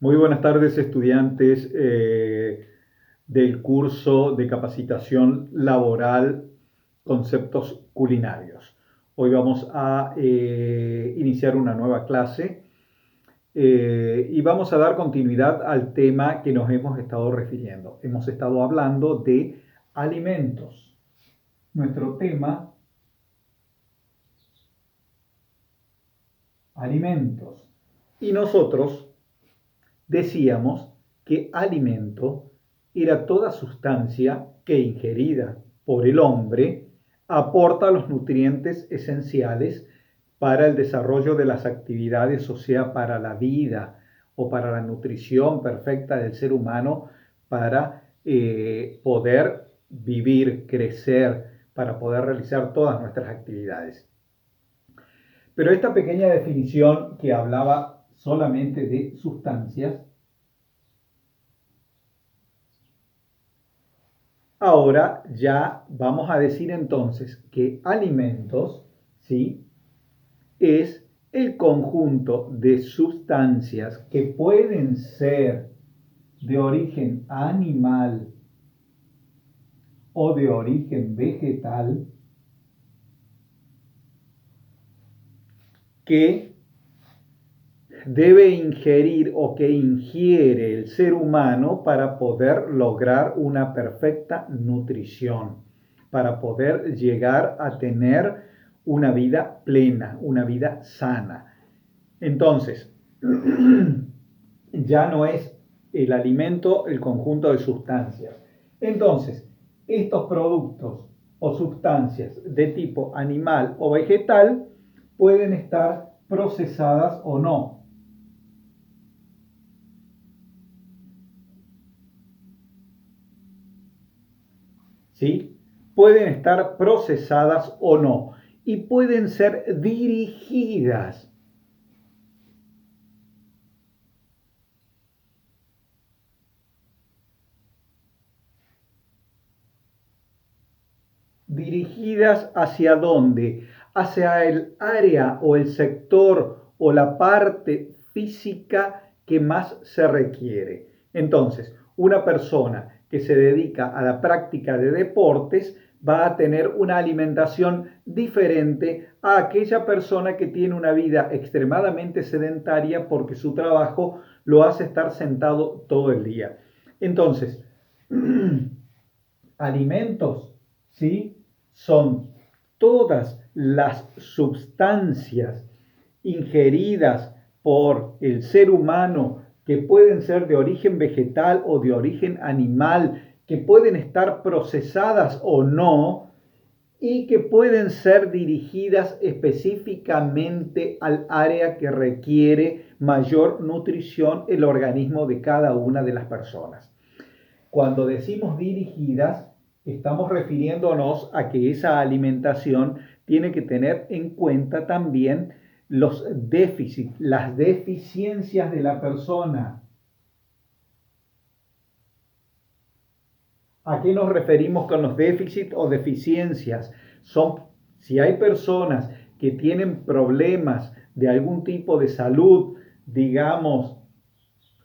Muy buenas tardes, estudiantes del curso de capacitación laboral, conceptos culinarios. Hoy vamos a iniciar una nueva clase y vamos a dar continuidad al tema que nos hemos estado refiriendo. Hemos estado hablando de alimentos. Nuestro tema, alimentos. Y nosotros decíamos que alimento era toda sustancia que ingerida por el hombre aporta los nutrientes esenciales para el desarrollo de las actividades, o sea, para la vida o para la nutrición perfecta del ser humano, para poder vivir, crecer, para poder realizar todas nuestras actividades. Pero esta pequeña definición que hablaba solamente de sustancias, ahora ya vamos a decir entonces que alimentos, ¿sí?, es el conjunto de sustancias que pueden ser de origen animal o de origen vegetal que debe ingerir o que ingiere el ser humano para poder lograr una perfecta nutrición, para poder llegar a tener una vida plena, una vida sana. Entonces, ya no es el alimento el conjunto de sustancias. Entonces, estos productos o sustancias de tipo animal o vegetal pueden estar procesadas o no. ¿Sí? Pueden estar procesadas o no y pueden ser dirigidas. ¿Dirigidas hacia dónde? Hacia el área o el sector o la parte física que más se requiere. Entonces, una persona que se dedica a la práctica de deportes va a tener una alimentación diferente a aquella persona que tiene una vida extremadamente sedentaria porque su trabajo lo hace estar sentado todo el día. Entonces, alimentos, ¿sí?, son todas las sustancias ingeridas por el ser humano que pueden ser de origen vegetal o de origen animal, que pueden estar procesadas o no, y que pueden ser dirigidas específicamente al área que requiere mayor nutrición el organismo de cada una de las personas. Cuando decimos dirigidas, estamos refiriéndonos a que esa alimentación tiene que tener en cuenta también los déficits, las deficiencias de la persona. ¿A qué nos referimos con los déficits o deficiencias? Son, si hay personas que tienen problemas de algún tipo de salud, digamos,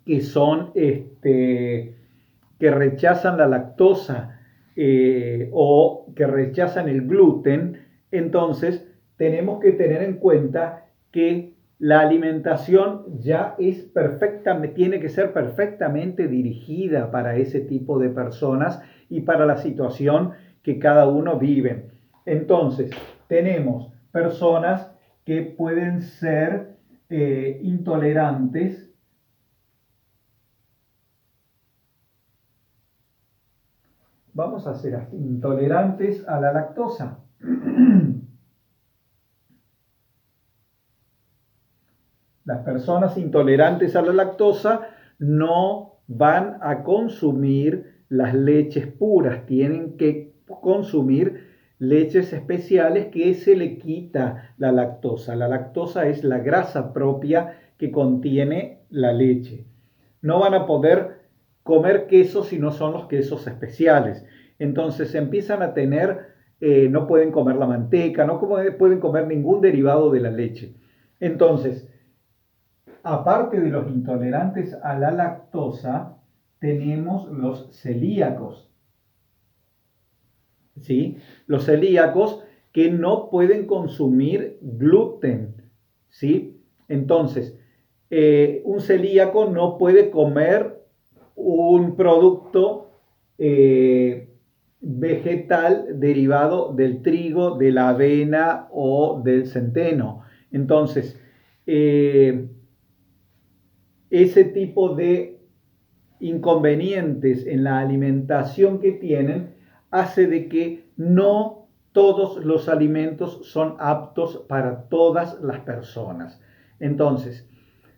que son que rechazan la lactosa o que rechazan el gluten, entonces tenemos que tener en cuenta que la alimentación ya es tiene que ser perfectamente dirigida para ese tipo de personas y para la situación que cada uno vive. Entonces, tenemos personas que pueden ser intolerantes. Vamos a ser intolerantes a la lactosa. Las personas intolerantes a la lactosa no van a consumir las leches puras, tienen que consumir leches especiales que se le quita la lactosa. La lactosa es la grasa propia que contiene la leche. No van a poder comer quesos si no son los quesos especiales. Entonces empiezan a tener, no pueden comer la manteca, no pueden comer ningún derivado de la leche. Entonces, Aparte de los intolerantes a la lactosa, tenemos los celíacos, ¿sí? Los celíacos que no pueden consumir gluten, ¿sí? Entonces, un celíaco no puede comer un producto vegetal derivado del trigo, de la avena o del centeno. Entonces, ese tipo de inconvenientes en la alimentación que tienen hace de que no todos los alimentos son aptos para todas las personas. Entonces,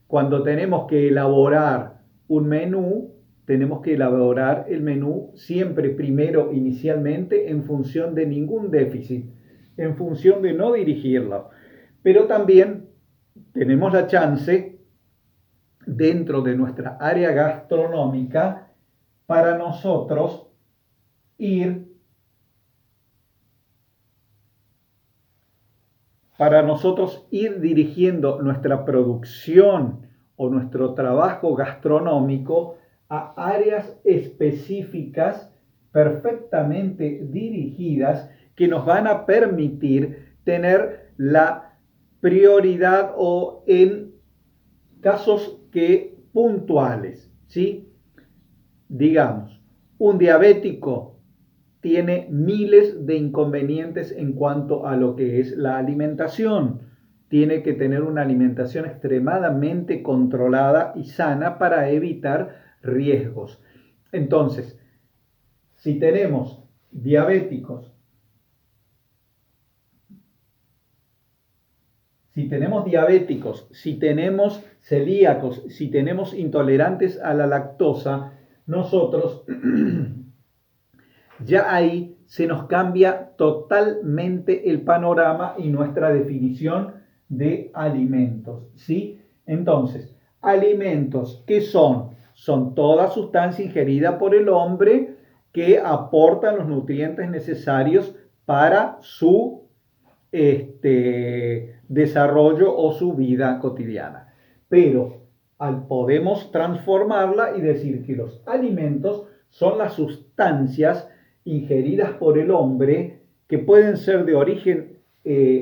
cuando tenemos que elaborar un menú, tenemos que elaborar el menú siempre primero inicialmente en función de ningún déficit, en función de no dirigirlo. Pero también tenemos la chance dentro de nuestra área gastronómica para nosotros ir dirigiendo nuestra producción o nuestro trabajo gastronómico a áreas específicas perfectamente dirigidas que nos van a permitir tener la prioridad o en casos puntuales, ¿sí? Digamos, un diabético tiene miles de inconvenientes en cuanto a lo que es la alimentación. Tiene que tener una alimentación extremadamente controlada y sana para evitar riesgos. Entonces, si tenemos diabéticos, si tenemos celíacos, si tenemos intolerantes a la lactosa, nosotros ya ahí se nos cambia totalmente el panorama y nuestra definición de alimentos, ¿sí? Entonces, alimentos, ¿qué son? Son toda sustancia ingerida por el hombre que aportan los nutrientes necesarios para su desarrollo o su vida cotidiana. Pero podemos transformarla y decir que los alimentos son las sustancias ingeridas por el hombre que pueden ser de origen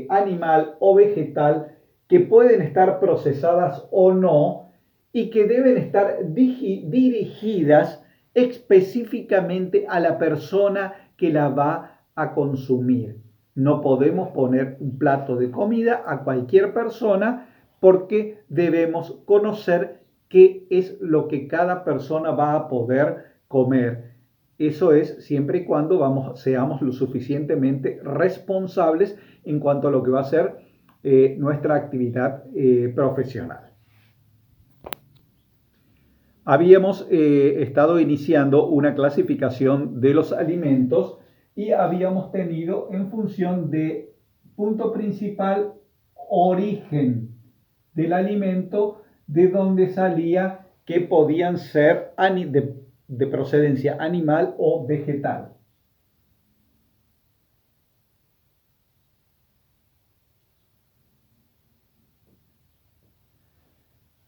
animal o vegetal, que pueden estar procesadas o no y que deben estar dirigidas específicamente a la persona que la va a consumir. No podemos poner un plato de comida a cualquier persona porque debemos conocer qué es lo que cada persona va a poder comer. Eso es siempre y cuando seamos lo suficientemente responsables en cuanto a lo que va a ser nuestra actividad profesional. Habíamos estado iniciando una clasificación de los alimentos y habíamos tenido en función de punto principal origen del alimento, de donde salía que podían ser de procedencia animal o vegetal.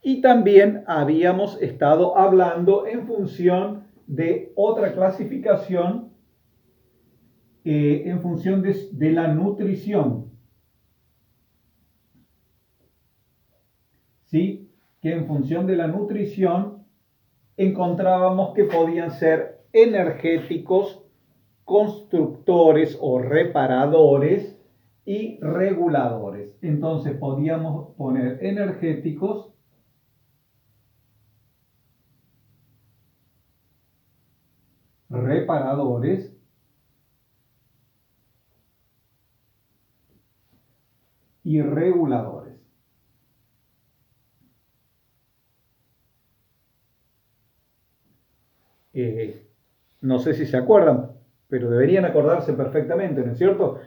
Y también habíamos estado hablando en función de otra clasificación, en función de la nutrición. ¿Sí? Que en función de la nutrición encontrábamos que podían ser energéticos, constructores o reparadores y reguladores. Entonces podíamos poner energéticos, reparadores y reguladores. No sé si se acuerdan, pero deberían acordarse perfectamente, ¿no es cierto?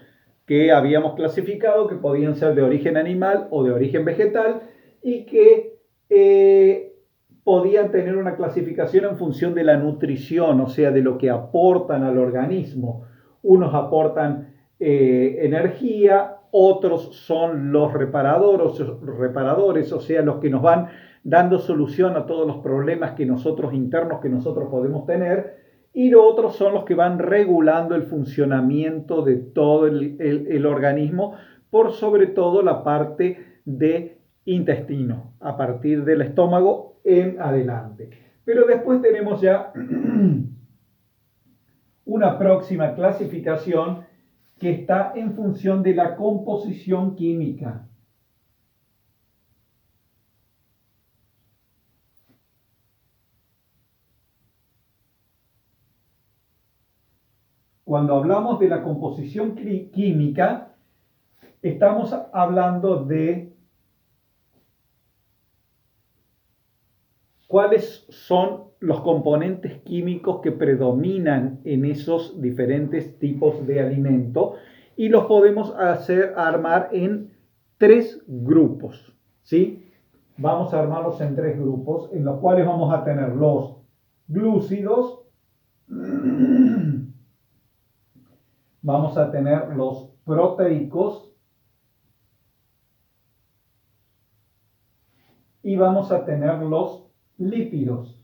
Que habíamos clasificado que podían ser de origen animal o de origen vegetal y que podían tener una clasificación en función de la nutrición, o sea, de lo que aportan al organismo. Unos aportan energía, otros son los reparadores, o sea, los que nos van dando solución a todos los problemas que nosotros internos que nosotros podemos tener, y los otros son los que van regulando el funcionamiento de todo el organismo, por sobre todo la parte de intestino, a partir del estómago en adelante. Pero después tenemos ya una próxima clasificación que está en función de la composición química. Cuando hablamos de la composición química, estamos hablando de cuáles son los componentes químicos que predominan en esos diferentes tipos de alimento, y los podemos armar en tres grupos, ¿sí? Vamos a armarlos en tres grupos, en los cuales vamos a tener los glúcidos, vamos a tener los proteicos y vamos a tener los lípidos.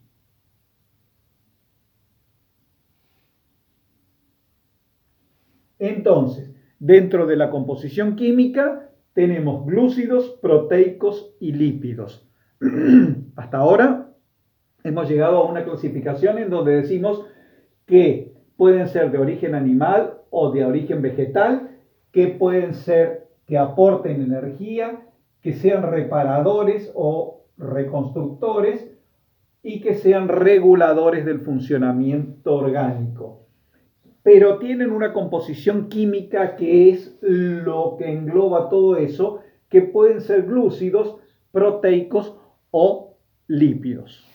Entonces, dentro de la composición química tenemos glúcidos, proteicos y lípidos. Hasta ahora hemos llegado a una clasificación en donde decimos que pueden ser de origen animal o de origen vegetal, que pueden ser que aporten energía, que sean reparadores o reconstructores y que sean reguladores del funcionamiento orgánico. Pero tienen una composición química que es lo que engloba todo eso, que pueden ser glúcidos, proteicos o lípidos.